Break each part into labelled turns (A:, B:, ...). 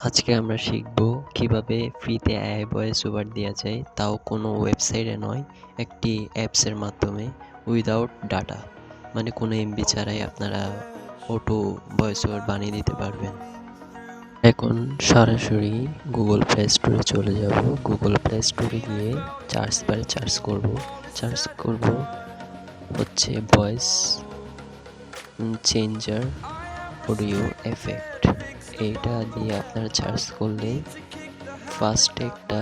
A: আজকে আমরা শিখব কিভাবে ফ্রিতে এআই ভয়েস ওভার দেওয়া যায়, তাও কোনো ওয়েবসাইটে নয়, একটি অ্যাপসের মাধ্যমে উইদাউট ডাটা, মানে কোনো এমবি ছাড়াই আপনারা অটো ভয়েস ওভার বানিয়ে দিতে পারবেন। এখন সরাসরি গুগল প্লে স্টোরে চলে যাব। গুগল প্লে স্টোরে গিয়ে সার্চ বারে সার্চ করব হচ্ছে ভয়েস চেঞ্জার অডিও এফেক্ট। এইটা দিয়ে আপনারা সার্চ করলেই ফার্স্ট একটা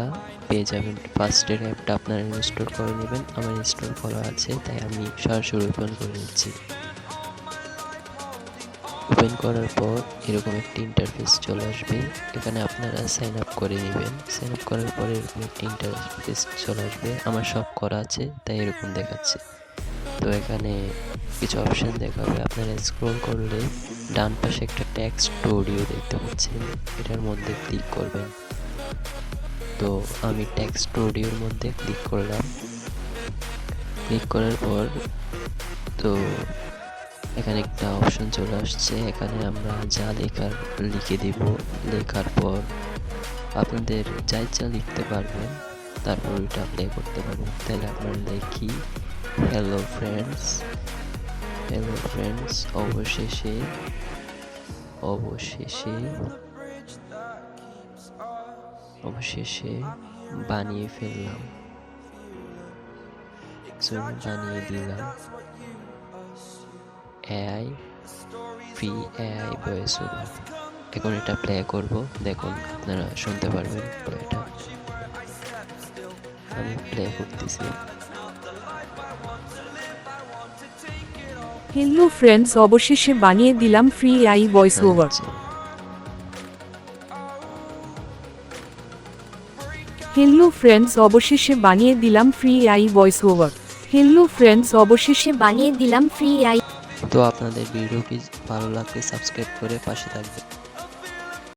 A: পেয়ে যাবেন। ফার্স্টের অ্যাপটা আপনারা ইনস্টল করে নেবেন। আমার ইনস্টল করা আছে, তাই আমি সরাসরি ওপেন করে নিচ্ছি। ওপেন করার পর এরকম একটি ইন্টারফেস চলে আসবে। এখানে আপনারা সাইন আপ করে নেবেন। সাইন আপ করার পরে এরকম একটি ইন্টারফেস চলে আসবে। আমার সব করা আছে, তাই এরকম দেখাচ্ছে। তো এখানে কিছু অপশন দেখাবে। আপনারা স্ক্রল করলে ডান পাশে একটা টেক্সট অডিও দেখতে পাচ্ছেন, এটার মধ্যে ক্লিক করবেন। তো আমি টেক্সট অডিওর মধ্যে ক্লিক করলাম। ক্লিক করার পর তো এখানে একটা অপশন চলে আসছে। এখানে আমরা যা লিখে দিব। লেখার পর আপনাদের যা ইচ্ছা লিখতে পারবেন, তারপর ওইটা প্লে করতে পারবেন। তাহলে আপনারা লিখি হ্যালো ফ্রেন্ডস, অবশেষে বানিয়ে ফেললাম, বানিয়ে দিলাম ফ্রি এআই ভয়েস ওভার। এখন এটা প্লে করব, দেখুন আপনারা শুনতে পারবেন। এটা আমি প্লে করতেছি।
B: হ্যালো ফ্রেন্ডস, অবশেষে বানিয়ে দিলাম free AI voice over. Hello friends, অবশেষে বানিয়ে দিলাম free AI voice over. Hello friends, অবশেষে বানিয়ে দিলাম ফ্রি এআই।
A: তো আপনাদের ভিডিও কি ভালো লাগলে সাবস্ক্রাইব করে পাশে থাকবেন।